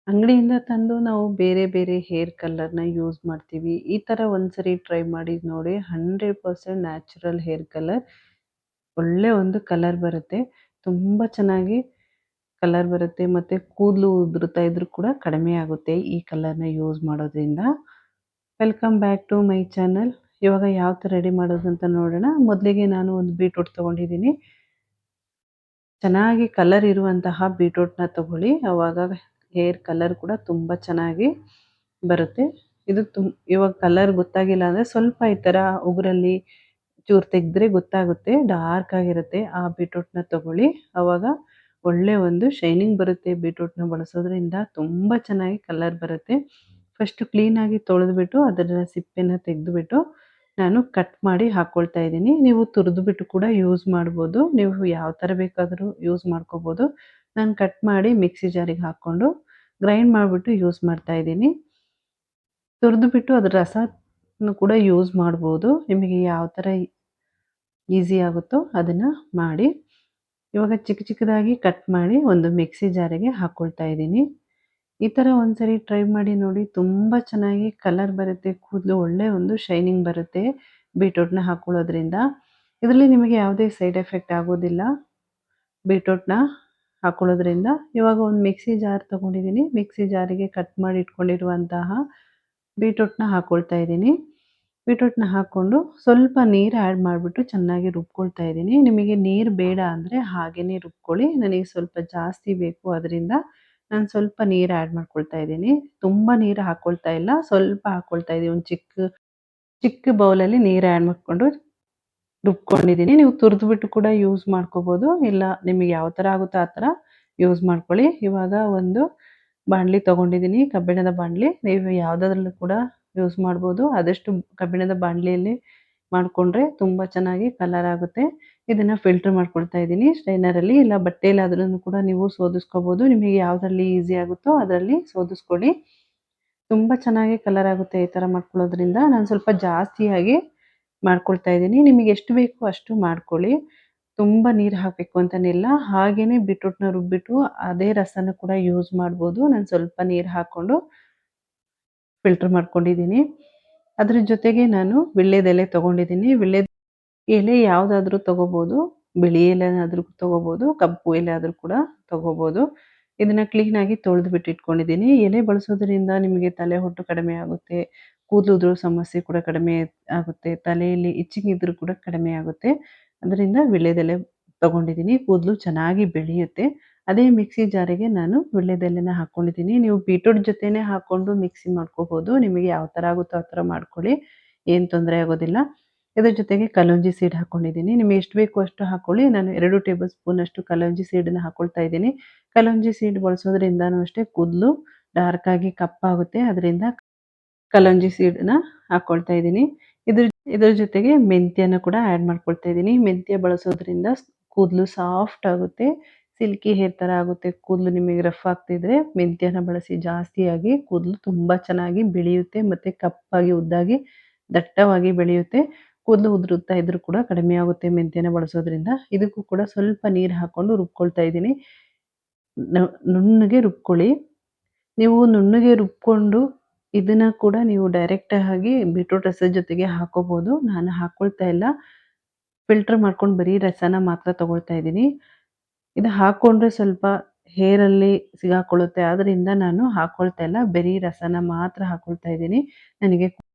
ಅಂಗಡಿಯಿಂದ ತಂದು ನಾವು ಬೇರೆ ಬೇರೆ ಹೇರ್ ಕಲರ್‌ನ ಯೂಸ್ ಮಾಡ್ತೀವಿ. ಈ ಥರ ಒಂದ್ಸರಿ ಟ್ರೈ ಮಾಡಿ ನೋಡಿ. 100% ನ್ಯಾಚುರಲ್ ಹೇರ್ ಕಲರ್. ಒಳ್ಳೆ ಒಂದು ಕಲರ್ ಬರುತ್ತೆ. ತುಂಬ ಚೆನ್ನಾಗಿ ಕಲರ್ ಬರುತ್ತೆ ಮತ್ತೆ ಕೂದಲು ಉದುರುತ್ತಾ ಇದ್ರೂ ಕೂಡ ಕಡಿಮೆ ಆಗುತ್ತೆ ಈ ಕಲರ್‌ನ ಯೂಸ್ ಮಾಡೋದ್ರಿಂದ. Welcome back to my channel. ಇವಾಗ ಯಾವ ಥರ ರೆಡಿ ಮಾಡೋದು ಅಂತ ನೋಡೋಣ. ಮೊದಲಿಗೆ ನಾನು ಒಂದು ಬೀಟ್ರೂಟ್ ತಗೊಂಡಿದ್ದೀನಿ. ಚೆನ್ನಾಗಿ ಕಲರ್ ಇರುವಂತಹ ಬೀಟ್ರೂಟ್‌ನ ತಗೊಳ್ಳಿ. ಅವಾಗ ಹೇರ್ ಕಲರ್ ಕೂಡ ತುಂಬ ಚೆನ್ನಾಗಿ ಬರುತ್ತೆ. ಇದು ಇವಾಗ ಕಲರ್ ಗೊತ್ತಾಗಿಲ್ಲ ಅಂದರೆ ಸ್ವಲ್ಪ ಈ ಥರ ಉಗುರಲ್ಲಿ ಚೂರು ತೆಗೆದ್ರೆ ಗೊತ್ತಾಗುತ್ತೆ. ಡಾರ್ಕ್ ಆಗಿರುತ್ತೆ. ಆ ಬೀಟ್ರೂಟ್‌ನ ತಗೊಳ್ಳಿ. ಅವಾಗ ಒಳ್ಳೆ ಒಂದು ಶೈನಿಂಗ್ ಬರುತ್ತೆ. ಬೀಟ್ರೂಟ್‌ನ ಬಳಸೋದ್ರಿಂದ ತುಂಬ ಚೆನ್ನಾಗಿ ಕಲರ್ ಬರುತ್ತೆ. ಫಸ್ಟು ಕ್ಲೀನಾಗಿ ತೊಳೆದ್ಬಿಟ್ಟು ಅದರ ಸಿಪ್ಪೆನ ತೆಗೆದುಬಿಟ್ಟು ನಾನು ಕಟ್ ಮಾಡಿ ಹಾಕ್ಕೊಳ್ತಾ ಇದ್ದೀನಿ. ನೀವು ತುರಿದ್ಬಿಟ್ಟು ಕೂಡ ಯೂಸ್ ಮಾಡ್ಬೋದು. ನೀವು ಯಾವ ಥರ ಬೇಕಾದರೂ ಯೂಸ್ ಮಾಡ್ಕೋಬೋದು. ನಾನು ಕಟ್ ಮಾಡಿ ಮಿಕ್ಸಿ ಜಾರಿಗೆ ಹಾಕ್ಕೊಂಡು ಗ್ರೈಂಡ್ ಮಾಡಿಬಿಟ್ಟು ಯೂಸ್ ಮಾಡ್ತಾ ಇದ್ದೀನಿ. ತುರಿದ್ಬಿಟ್ಟು ಅದ್ರ ರಸನು ಕೂಡ ಯೂಸ್ ಮಾಡ್ಬೋದು. ನಿಮಗೆ ಯಾವ ಥರ ಈಸಿ ಆಗುತ್ತೋ ಅದನ್ನು ಮಾಡಿ. ಇವಾಗ ಚಿಕ್ಕ ಚಿಕ್ಕದಾಗಿ ಕಟ್ ಮಾಡಿ ಒಂದು ಮಿಕ್ಸಿ ಜಾರಿಗೆ ಹಾಕ್ಕೊಳ್ತಾ ಇದ್ದೀನಿ. ಈ ಥರ ಒಂದ್ಸರಿ ಟ್ರೈ ಮಾಡಿ ನೋಡಿ. ತುಂಬ ಚೆನ್ನಾಗಿ ಕಲರ್ ಬರುತ್ತೆ. ಕೂದಲು ಒಳ್ಳೆ ಒಂದು ಶೈನಿಂಗ್ ಬರುತ್ತೆ ಬೀಟ್ರೂಟ್‌ನ ಹಾಕ್ಕೊಳ್ಳೋದ್ರಿಂದ. ಇದರಲ್ಲಿ ನಿಮಗೆ ಯಾವುದೇ ಸೈಡ್ ಎಫೆಕ್ಟ್ ಆಗೋದಿಲ್ಲ ಬೀಟ್ರೂಟ್‌ನ ಹಾಕ್ಕೊಳ್ಳೋದ್ರಿಂದ. ಇವಾಗ ಒಂದು ಮಿಕ್ಸಿ ಜಾರ್ ತೊಗೊಂಡಿದ್ದೀನಿ. ಮಿಕ್ಸಿ ಜಾರಿಗೆ ಕಟ್ ಮಾಡಿ ಇಟ್ಕೊಂಡಿರುವಂತಹ ಬೀಟ್ರೂಟ್‌ನ ಹಾಕ್ಕೊಳ್ತಾ ಇದ್ದೀನಿ. ಬೀಟ್ರೂಟ್‌ನ ಹಾಕ್ಕೊಂಡು ಸ್ವಲ್ಪ ನೀರು ಆ್ಯಡ್ ಮಾಡಿಬಿಟ್ಟು ಚೆನ್ನಾಗಿ ರುಬ್ಕೊಳ್ತಾ ಇದ್ದೀನಿ. ನಿಮಗೆ ನೀರು ಬೇಡ ಅಂದರೆ ಹಾಗೇನೇ ರುಬ್ಕೊಳ್ಳಿ. ನನಗೆ ಸ್ವಲ್ಪ ಜಾಸ್ತಿ ಬೇಕು ಅದರಿಂದ ನಾನು ಸ್ವಲ್ಪ ನೀರು ಆ್ಯಡ್ ಮಾಡ್ಕೊಳ್ತಾ ಇದ್ದೀನಿ. ತುಂಬ ನೀರು ಹಾಕ್ಕೊಳ್ತಾ ಇಲ್ಲ. ಸ್ವಲ್ಪ ಹಾಕ್ಕೊಳ್ತಾ ಇದ್ದೀನಿ. ಒಂದು ಚಿಕ್ಕ ಚಿಕ್ಕ ಬೌಲಲ್ಲಿ ನೀರು ಆ್ಯಡ್ ಮಾಡಿಕೊಂಡು ರುಬ್ಕೊಂಡಿದ್ದೀನಿ. ನೀವು ತುರಿದ್ಬಿಟ್ಟು ಕೂಡ ಯೂಸ್ ಮಾಡ್ಕೋಬೋದು. ಇಲ್ಲ ನಿಮಗೆ ಯಾವ ಥರ ಆಗುತ್ತೋ ಆ ಥರ ಯೂಸ್ ಮಾಡ್ಕೊಳ್ಳಿ. ಇವಾಗ ಒಂದು ಬಾಣಲಿ ತೊಗೊಂಡಿದ್ದೀನಿ. ಕಬ್ಬಿಣದ ಬಾಣಲಿ. ನೀವು ಯಾವುದಾದ್ರಲ್ಲೂ ಕೂಡ ಯೂಸ್ ಮಾಡ್ಬೋದು. ಆದಷ್ಟು ಕಬ್ಬಿಣದ ಬಾಣಲಿಯಲ್ಲಿ ಮಾಡಿಕೊಂಡ್ರೆ ತುಂಬ ಚೆನ್ನಾಗಿ ಕಲರ್ ಆಗುತ್ತೆ. ಇದನ್ನು ಫಿಲ್ಟರ್ ಮಾಡ್ಕೊಳ್ತಾ ಇದ್ದೀನಿ ಸ್ಟ್ರೈನರಲ್ಲಿ. ಇಲ್ಲ ಬಟ್ಟೆಯಲ್ಲಾದ್ರೂ ಕೂಡ ನೀವು ಸೋದಿಸ್ಕೋಬೋದು. ನಿಮಗೆ ಯಾವುದ್ರಲ್ಲಿ ಈಸಿ ಆಗುತ್ತೋ ಅದರಲ್ಲಿ ಸೋದಿಸ್ಕೊಳ್ಳಿ. ತುಂಬ ಚೆನ್ನಾಗಿ ಕಲರ್ ಆಗುತ್ತೆ ಈ ಥರ ಮಾಡ್ಕೊಳ್ಳೋದ್ರಿಂದ. ನಾನು ಸ್ವಲ್ಪ ಜಾಸ್ತಿಯಾಗಿ ಮಾಡ್ಕೊಳ್ತಾ ಇದ್ದೀನಿ. ನಿಮಗೆ ಎಷ್ಟು ಬೇಕೋ ಅಷ್ಟು ಮಾಡ್ಕೊಳ್ಳಿ. ತುಂಬ ನೀರು ಹಾಕಬೇಕು ಅಂತನಿಲ್ಲ. ಹಾಗೇನೇ ಬೀಟ್ರೂಟ್‌ನ ರುಬ್ಬಿಟ್ಟು ಅದೇ ರಸನ ಕೂಡ ಯೂಸ್ ಮಾಡ್ಬೋದು. ನಾನು ಸ್ವಲ್ಪ ನೀರು ಹಾಕ್ಕೊಂಡು ಫಿಲ್ಟರ್ ಮಾಡ್ಕೊಂಡಿದ್ದೀನಿ. ಅದ್ರ ಜೊತೆಗೆ ನಾನು ವೀಳ್ಯದೆಲೆ ತೊಗೊಂಡಿದ್ದೀನಿ. ಎಲೆ ಯಾವುದಾದ್ರೂ ತೊಗೋಬೋದು. ಬಿಳಿ ಎಲೆನಾದ್ರೂ ತೊಗೋಬೋದು. ಕಪ್ಪು ಎಲೆ ಆದರೂ ಕೂಡ ತೊಗೋಬೋದು. ಇದನ್ನು ಕ್ಲೀನಾಗಿ ತೊಳೆದ್ಬಿಟ್ಟು ಇಟ್ಕೊಂಡಿದ್ದೀನಿ. ಎಲೆ ಬಳಸೋದ್ರಿಂದ ನಿಮಗೆ ತಲೆ ಹೊಟ್ಟು ಕಡಿಮೆ ಆಗುತ್ತೆ. ಕೂದಲು ಉದುರೋ ಸಮಸ್ಯೆ ಕೂಡ ಕಡಿಮೆ ಆಗುತ್ತೆ. ತಲೆಯಲ್ಲಿ ಇಚ್ಚಿಂಗ್ ಇದ್ರೂ ಕೂಡ ಕಡಿಮೆ ಆಗುತ್ತೆ. ಅದರಿಂದ ವೀಳ್ಯದೆಲೆ ತೊಗೊಂಡಿದ್ದೀನಿ. ಕೂದಲು ಚೆನ್ನಾಗಿ ಬೆಳೆಯುತ್ತೆ. ಅದೇ ಮಿಕ್ಸಿ ಜಾರಿಗೆ ನಾನು ವೀಳ್ಯದೆಲೆನ ಹಾಕ್ಕೊಂಡಿದ್ದೀನಿ. ನೀವು ಬೀಟ್ರೂಟ್ ಜೊತೆನೇ ಹಾಕ್ಕೊಂಡು ಮಿಕ್ಸಿ ಮಾಡ್ಕೋಬೋದು. ನಿಮಗೆ ಯಾವ ಥರ ಆಗುತ್ತೋ ಆ ಥರ ಮಾಡ್ಕೊಳ್ಳಿ. ಏನು ತೊಂದರೆ ಆಗೋದಿಲ್ಲ. ಇದ್ರ ಜೊತೆಗೆ ಕಲೋಂಜಿ ಸೀಡ್ ಹಾಕ್ಕೊಂಡಿದ್ದೀನಿ. ನಿಮಗೆ ಎಷ್ಟು ಬೇಕೋ ಅಷ್ಟು ಹಾಕ್ಕೊಳ್ಳಿ. ನಾನು 2 ಟೇಬಲ್ ಸ್ಪೂನಷ್ಟು ಕಲೋಂಜಿ ಸೀಡನ್ನ ಹಾಕ್ಕೊಳ್ತಾ ಇದ್ದೀನಿ. ಕಲೋಂಜಿ ಸೀಡ್ ಬಳಸೋದ್ರಿಂದನೂ ಅಷ್ಟೇ ಕೂದಲು ಡಾರ್ಕಾಗಿ ಕಪ್ಪಾಗುತ್ತೆ. ಅದರಿಂದ ಕಲೋಂಜಿ ಸೀಡನ್ನ ಹಾಕ್ಕೊಳ್ತಾ ಇದ್ದೀನಿ. ಇದ್ರ ಇದ್ರ ಜೊತೆಗೆ ಮೆಂತ್ಯನ ಕೂಡ ಆ್ಯಡ್ ಮಾಡ್ಕೊಳ್ತಾ ಇದ್ದೀನಿ. ಮೆಂತ್ಯ ಬಳಸೋದ್ರಿಂದ ಕೂದಲು ಸಾಫ್ಟ್ ಆಗುತ್ತೆ. ಸಿಲ್ಕಿ ಹೇರ್ ಥರ ಆಗುತ್ತೆ. ಕೂದಲು ನಿಮಗೆ ರಫ್ ಆಗ್ತಿದ್ರೆ ಮೆಂತ್ಯನ ಬಳಸಿ. ಜಾಸ್ತಿಯಾಗಿ ಕೂದಲು ತುಂಬ ಚೆನ್ನಾಗಿ ಬೆಳೆಯುತ್ತೆ ಮತ್ತು ಕಪ್ಪಾಗಿ ಉದ್ದಾಗಿ ದಟ್ಟವಾಗಿ ಬೆಳೆಯುತ್ತೆ. ಕೂದಲು ಉದುರುತ್ತಾ ಇದ್ರೂ ಕೂಡ ಕಡಿಮೆ ಆಗುತ್ತೆ ಮೆಂತ್ಯನ ಬಳಸೋದ್ರಿಂದ. ಇದಕ್ಕೂ ಕೂಡ ಸ್ವಲ್ಪ ನೀರು ಹಾಕ್ಕೊಂಡು ರುಬ್ಕೊಳ್ತಾ ಇದ್ದೀನಿ. ನುಣ್ಣಗೆ ರುಬ್ಕೊಳ್ಳಿ. ನೀವು ನುಣ್ಣಗೆ ರುಬ್ಕೊಂಡು ಇದನ್ನ ಕೂಡ ನೀವು ಡೈರೆಕ್ಟಾಗಿ ಬೀಟ್ರೂಟ್ ರಸದ ಜೊತೆಗೆ ಹಾಕ್ಕೋಬೋದು. ನಾನು ಹಾಕ್ಕೊಳ್ತಾ ಇಲ್ಲ. ಫಿಲ್ಟರ್ ಮಾಡ್ಕೊಂಡು ಬರೀ ರಸನ ಮಾತ್ರ ತಗೊಳ್ತಾ ಇದ್ದೀನಿ. ಇದು ಹಾಕ್ಕೊಂಡ್ರೆ ಸ್ವಲ್ಪ ಹೇರಲ್ಲಿ ಸಿಗಾಕೊಳ್ಳುತ್ತೆ. ಆದ್ದರಿಂದ ನಾನು ಹಾಕ್ಕೊಳ್ತಾ ಇಲ್ಲ. ಬರೀ ರಸನ ಮಾತ್ರ ಹಾಕ್ಕೊಳ್ತಾ ಇದ್ದೀನಿ. ನನಗೆ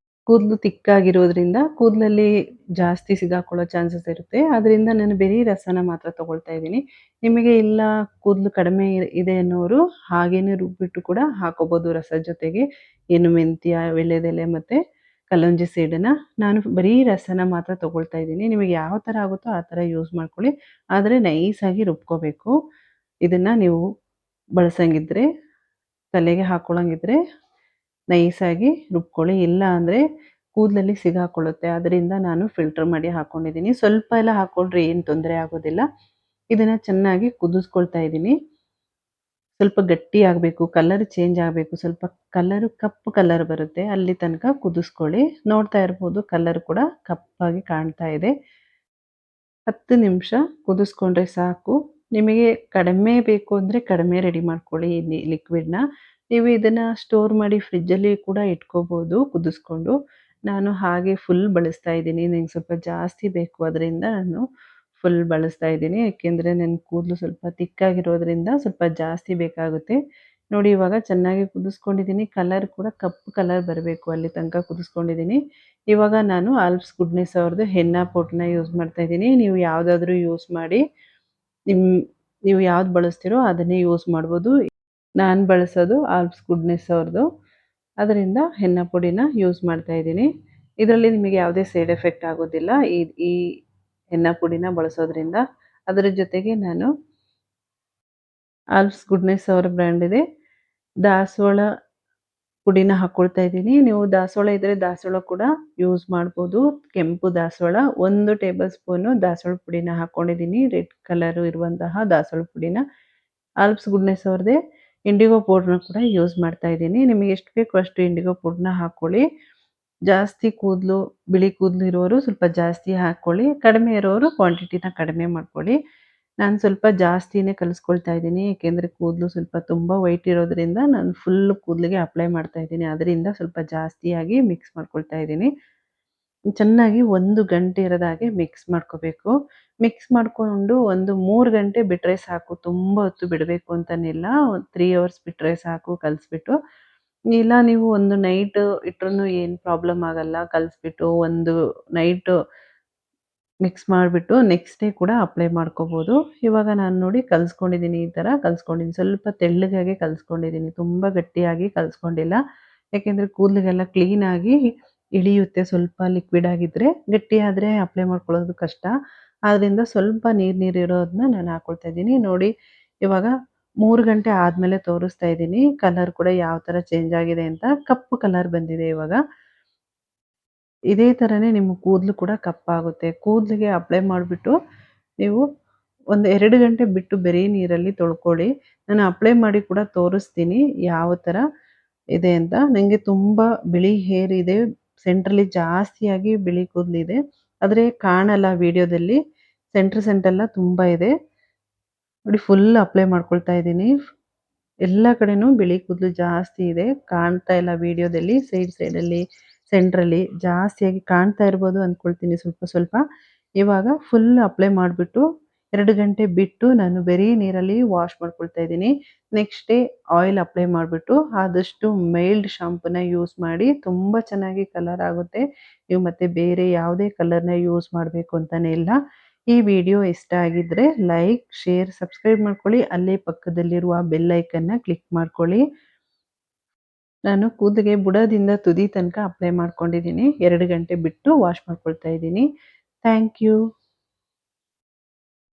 ಕೂದಲು ತಿಕ್ಕಾಗಿರೋದ್ರಿಂದ ಕೂದಲಲ್ಲಿ ಜಾಸ್ತಿ ಸಿಗಾಕೊಳ್ಳೋ ಚಾನ್ಸಸ್ ಇರುತ್ತೆ. ಆದ್ದರಿಂದ ನಾನು ಬರೀ ರಸನ ಮಾತ್ರ ತಗೊಳ್ತಾ ಇದ್ದೀನಿ. ನಿಮಗೆ ಇಲ್ಲ ಕೂದಲು ಕಡಿಮೆ ಇದೆ ಅನ್ನೋರು ಹಾಗೇನೆ ರುಬ್ಬಿಟ್ಟು ಕೂಡ ಹಾಕೋಬೋದು ರಸದ ಜೊತೆಗೆ. ಏನು ಮೆಂತ್ಯ, ವೀಳ್ಯದೆಲೆ ಮತ್ತು ಕಲೋಂಜಿ ಸೀಡನ್ನ. ನಾನು ಬರೀ ರಸನ ಮಾತ್ರ ತಗೊಳ್ತಾ ಇದ್ದೀನಿ. ನಿಮಗೆ ಯಾವ ಥರ ಆಗುತ್ತೋ ಆ ಥರ ಯೂಸ್ ಮಾಡ್ಕೊಳ್ಳಿ. ಆದರೆ ನೈಸಾಗಿ ರುಬ್ಕೋಬೇಕು. ಇದನ್ನು ನೀವು ಬಳಸಂಗಿದ್ರೆ, ತಲೆಗೆ ಹಾಕ್ಕೊಳ್ಳೋಂಗಿದ್ರೆ ನೈಸಾಗಿ ರುಬ್ಕೊಳ್ಳಿ. ಇಲ್ಲ ಅಂದರೆ ಕೂದಲಲ್ಲಿ ಸಿಗಾಕೊಳ್ಳುತ್ತೆ. ಅದರಿಂದ ನಾನು ಫಿಲ್ಟರ್ ಮಾಡಿ ಹಾಕ್ಕೊಂಡಿದ್ದೀನಿ. ಸ್ವಲ್ಪ ಎಲ್ಲ ಹಾಕ್ಕೊಂಡ್ರೆ ಏನು ತೊಂದರೆ ಆಗೋದಿಲ್ಲ. ಇದನ್ನು ಚೆನ್ನಾಗಿ ಕುದಿಸ್ಕೊಳ್ತಾ ಇದ್ದೀನಿ. ಸ್ವಲ್ಪ ಗಟ್ಟಿ ಆಗಬೇಕು. ಕಲರ್ ಚೇಂಜ್ ಆಗಬೇಕು. ಸ್ವಲ್ಪ ಕಲರು ಕಪ್ಪು ಕಲರ್ ಬರುತ್ತೆ. ಅಲ್ಲಿ ತನಕ ಕುದಿಸ್ಕೊಳ್ಳಿ. ನೋಡ್ತಾ ಇರ್ಬೋದು ಕಲರ್ ಕೂಡ ಕಪ್ಪಾಗಿ ಕಾಣ್ತಾ ಇದೆ. 10 ನಿಮಿಷ ಕುದಿಸ್ಕೊಂಡ್ರೆ ಸಾಕು. ನಿಮಗೆ ಕಡಿಮೆ ಬೇಕು ಅಂದರೆ ಕಡಿಮೆ ರೆಡಿ ಮಾಡ್ಕೊಳ್ಳಿ ಲಿಕ್ವಿಡ್‌ನ. ನೀವು ಇದನ್ನ ಸ್ಟೋರ್ ಮಾಡಿ ಫ್ರಿಡ್ಜಲ್ಲಿ ಕೂಡ ಇಟ್ಕೋಬೋದು ಕುದಿಸ್ಕೊಂಡು. ನಾನು ಹಾಗೆ ಫುಲ್ ಬಳಸ್ತಾ ಇದ್ದೀನಿ. ನಂಗೆ ಸ್ವಲ್ಪ ಜಾಸ್ತಿ ಬೇಕು ಅದರಿಂದ ನಾನು ಫುಲ್ ಬಳಸ್ತಾ ಇದ್ದೀನಿ. ಏಕೆಂದರೆ ನನ್ನ ಕೂದಲು ಸ್ವಲ್ಪ ತಿಕ್ಕಾಗಿರೋದ್ರಿಂದ ಸ್ವಲ್ಪ ಜಾಸ್ತಿ ಬೇಕಾಗುತ್ತೆ. ನೋಡಿ ಇವಾಗ ಚೆನ್ನಾಗಿ ಕುದಿಸ್ಕೊಂಡಿದ್ದೀನಿ. ಕಲರ್ ಕೂಡ ಕಪ್ಪು ಕಲರ್ ಬರಬೇಕು ಅಲ್ಲಿ ತನಕ ಕುದಿಸ್ಕೊಂಡಿದ್ದೀನಿ. ಇವಾಗ ನಾನು ಆಲ್ಪ್ಸ್ ಗುಡ್ನೆಸ್ ಅವ್ರದ್ದು ಹೆನ್ನಾ ಪೌಡ್ರ್‌ನ ಯೂಸ್ ಮಾಡ್ತಾ ಇದ್ದೀನಿ. ನೀವು ಯಾವುದಾದ್ರೂ ಯೂಸ್ ಮಾಡಿ. ನಿಮ್ ನೀವು ಯಾವ್ದು ಬಳಸ್ತೀರೋ ಅದನ್ನೇ ಯೂಸ್ ಮಾಡ್ಬೋದು. ನಾನು ಬಳಸೋದು ಆಲ್ಪ್ಸ್ ಗುಡ್ನೆಸ್ ಅವ್ರದ್ದು. ಅದರಿಂದ ಹೆನ್ನ ಪುಡಿನ ಯೂಸ್ ಮಾಡ್ತಾ ಇದ್ದೀನಿ. ಇದರಲ್ಲಿ ನಿಮಗೆ ಯಾವುದೇ ಸೈಡ್ ಎಫೆಕ್ಟ್ ಆಗೋದಿಲ್ಲ. ಈ ಈ ಹೆನ್ನ ಪುಡಿನ ಬಳಸೋದ್ರಿಂದ. ಅದರ ಜೊತೆಗೆ ನಾನು ಆಲ್ಪ್ಸ್ ಗುಡ್ನೆಸ್ ಅವರ ಬ್ರ್ಯಾಂಡ್ ಇದೆ. ದಾಸವಾಳ ಪುಡಿನ ಹಾಕ್ಕೊಳ್ತಾ ಇದ್ದೀನಿ. ನೀವು ದಾಸವಾಳ ಇದ್ದರೆ ದಾಸವಾಳ ಕೂಡ ಯೂಸ್ ಮಾಡ್ಬೋದು. ಕೆಂಪು ದಾಸವಾಳ 1 ಟೇಬಲ್ ಸ್ಪೂನು ದಾಸವಾಳ ಪುಡಿನ ಹಾಕ್ಕೊಂಡಿದ್ದೀನಿ. ರೆಡ್ ಕಲರು ಇರುವಂತಹ ದಾಸವಾಳ ಪುಡಿನ. ಆಲ್ಪ್ಸ್ ಗುಡ್ನೆಸ್ ಅವ್ರದ್ದೇ ಇಂಡಿಗೋ ಪೌಡ್ರ್‌ನ ಕೂಡ ಯೂಸ್ ಮಾಡ್ತಾ ಇದ್ದೀನಿ. ನಿಮಗೆ ಎಷ್ಟು ಬೇಕೋ ಅಷ್ಟು ಇಂಡಿಗೋ ಪೌಡ್ರ್‌ನ ಹಾಕ್ಕೊಳ್ಳಿ. ಜಾಸ್ತಿ ಕೂದಲು, ಬಿಳಿ ಕೂದಲು ಇರೋರು ಸ್ವಲ್ಪ ಜಾಸ್ತಿ ಹಾಕ್ಕೊಳ್ಳಿ. ಕಡಿಮೆ ಇರೋರು ಕ್ವಾಂಟಿಟಿನ ಕಡಿಮೆ ಮಾಡ್ಕೊಳ್ಳಿ. ನಾನು ಸ್ವಲ್ಪ ಜಾಸ್ತಿನೇ ಕಲಿಸ್ಕೊಳ್ತಾ ಇದ್ದೀನಿ. ಏಕೆಂದರೆ ಕೂದಲು ಸ್ವಲ್ಪ ತುಂಬ ವೈಟ್ ಇರೋದ್ರಿಂದ ನಾನು ಫುಲ್ ಕೂದಲಿಗೆ ಅಪ್ಲೈ ಮಾಡ್ತಾ ಇದ್ದೀನಿ. ಅದರಿಂದ ಸ್ವಲ್ಪ ಜಾಸ್ತಿಯಾಗಿ ಮಿಕ್ಸ್ ಮಾಡ್ಕೊಳ್ತಾ ಇದ್ದೀನಿ. ಚೆನ್ನಾಗಿ 1 ಗಂಟೆ ಇರದ ಹಾಗೆ ಮಿಕ್ಸ್ ಮಾಡ್ಕೋಬೇಕು. ಮಿಕ್ಸ್ ಮಾಡ್ಕೊಂಡು ಒಂದು 3 ಗಂಟೆ ಬಿಟ್ಟರೆ ಸಾಕು. ತುಂಬ ಹೊತ್ತು ಬಿಡಬೇಕು ಅಂತನಿಲ್ಲ. ಒಂದು 3 ಅವರ್ಸ್ ಬಿಟ್ಟರೆ ಸಾಕು ಕಲಸ್ಬಿಟ್ಟು. ಇಲ್ಲ ನೀವು ಒಂದು ನೈಟ್ ಇಟ್ರೂ ಏನು ಪ್ರಾಬ್ಲಮ್ ಆಗಲ್ಲ. ಕಲಸ್ಬಿಟ್ಟು ಒಂದು ನೈಟು ಮಿಕ್ಸ್ ಮಾಡಿಬಿಟ್ಟು ನೆಕ್ಸ್ಟ್ ಡೇ ಕೂಡ ಅಪ್ಲೈ ಮಾಡ್ಕೋಬೋದು. ಇವಾಗ ನಾನು ನೋಡಿ ಕಲಿಸ್ಕೊಂಡಿದ್ದೀನಿ. ಈ ಥರ ಕಲಿಸ್ಕೊಂಡಿದ್ದೀನಿ. ಸ್ವಲ್ಪ ತೆಳ್ಳಗಾಗೆ ಕಲಿಸ್ಕೊಂಡಿದ್ದೀನಿ. ತುಂಬ ಗಟ್ಟಿಯಾಗಿ ಕಲಿಸ್ಕೊಂಡಿಲ್ಲ. ಯಾಕೆಂದರೆ ಕೂದಲಿಗೆಲ್ಲ ಕ್ಲೀನಾಗಿ ಇಳಿಯುತ್ತೆ. ಸ್ವಲ್ಪ ಲಿಕ್ವಿಡ್ ಆಗಿದ್ದರೆ. ಗಟ್ಟಿಯಾದರೆ ಅಪ್ಲೈ ಮಾಡ್ಕೊಳ್ಳೋದು ಕಷ್ಟ. ಆದ್ದರಿಂದ ಸ್ವಲ್ಪ ನೀರು ನೀರು ಇರೋದನ್ನ ನಾನು ಹಾಕ್ಕೊಳ್ತಾ ಇದ್ದೀನಿ. ನೋಡಿ ಇವಾಗ 3 ಗಂಟೆ ಆದಮೇಲೆ ತೋರಿಸ್ತಾ ಇದ್ದೀನಿ. ಕಲರ್ ಕೂಡ ಯಾವ ಥರ ಚೇಂಜ್ ಆಗಿದೆ ಅಂತ. ಕಪ್ಪು ಕಲರ್ ಬಂದಿದೆ ಇವಾಗ. ಇದೇ ಥರನೇ ನಿಮ್ಮ ಕೂದಲು ಕೂಡ ಕಪ್ಪಾಗುತ್ತೆ. ಕೂದಲಿಗೆ ಅಪ್ಲೈ ಮಾಡಿಬಿಟ್ಟು ನೀವು ಒಂದು 2 ಗಂಟೆ ಬಿಟ್ಟು ಬರೀ ನೀರಲ್ಲಿ ತೊಳ್ಕೊಳ್ಳಿ. ನಾನು ಅಪ್ಲೈ ಮಾಡಿ ಕೂಡ ತೋರಿಸ್ತೀನಿ ಯಾವ ಥರ ಇದೆ ಅಂತ. ನನಗೆ ತುಂಬ ಬಿಳಿ ಹೇರ್ ಇದೆ. ಸೆಂಟ್ರಲ್ಲಿ ಜಾಸ್ತಿಯಾಗಿ ಬಿಳಿ ಕೂದಲಿದೆ. ಆದರೆ ಕಾಣಲ್ಲ ವಿಡಿಯೋದಲ್ಲಿ. ಸೆಂಟ್ರೆಲ್ಲ ತುಂಬ ಇದೆ. ನೋಡಿ ಫುಲ್ ಅಪ್ಲೈ ಮಾಡ್ಕೊಳ್ತಾ ಇದ್ದೀನಿ. ಎಲ್ಲ ಕಡೆನೂ ಬಿಳಿ ಕೂದಲು ಜಾಸ್ತಿ ಇದೆ. ಕಾಣ್ತಾ ಇಲ್ಲ ವಿಡಿಯೋದಲ್ಲಿ. ಸೈಡಲ್ಲಿ, ಸೆಂಟ್ರಲ್ಲಿ ಜಾಸ್ತಿಯಾಗಿ ಕಾಣ್ತಾ ಇರ್ಬೋದು ಅಂದ್ಕೊಳ್ತೀನಿ ಸ್ವಲ್ಪ ಸ್ವಲ್ಪ. ಇವಾಗ ಫುಲ್ ಅಪ್ಲೈ ಮಾಡಿಬಿಟ್ಟು 2 ಗಂಟೆ ಬಿಟ್ಟು ನಾನು ಬರೀ ನೀರಲ್ಲಿ ವಾಶ್ ಮಾಡ್ಕೊಳ್ತಾ ಇದ್ದೀನಿ. ನೆಕ್ಸ್ಟ್ ಡೇ ಆಯಿಲ್ ಅಪ್ಲೈ ಮಾಡಿಬಿಟ್ಟು ಆದಷ್ಟು ಮೈಲ್ಡ್ ಶಾಂಪೂನ ಯೂಸ್ ಮಾಡಿ. ತುಂಬ ಚೆನ್ನಾಗಿ ಕಲರ್ ಆಗುತ್ತೆ. ನೀವು ಮತ್ತೆ ಬೇರೆ ಯಾವುದೇ ಕಲರ್‌ನ ಯೂಸ್ ಮಾಡಬೇಕು ಅಂತಾನೇ ಇಲ್ಲ. ಈ ವಿಡಿಯೋ ಇಷ್ಟ ಆಗಿದ್ರೆ ಲೈಕ್, ಶೇರ್, ಸಬ್ಸ್ಕ್ರೈಬ್ ಮಾಡ್ಕೊಳ್ಳಿ. ಅಲ್ಲೇ ಪಕ್ಕದಲ್ಲಿರುವ ಬೆಲ್ ಐಕನ್ನ ಕ್ಲಿಕ್ ಮಾಡ್ಕೊಳ್ಳಿ. ನಾನು ಕೂದಲಿಗೆ ಬುಡದಿಂದ ತುದಿ ತನಕ ಅಪ್ಲೈ ಮಾಡ್ಕೊಂಡಿದ್ದೀನಿ. 2 ಗಂಟೆ ಬಿಟ್ಟು ವಾಶ್ ಮಾಡ್ಕೊಳ್ತಾ ಇದ್ದೀನಿ. Thank you.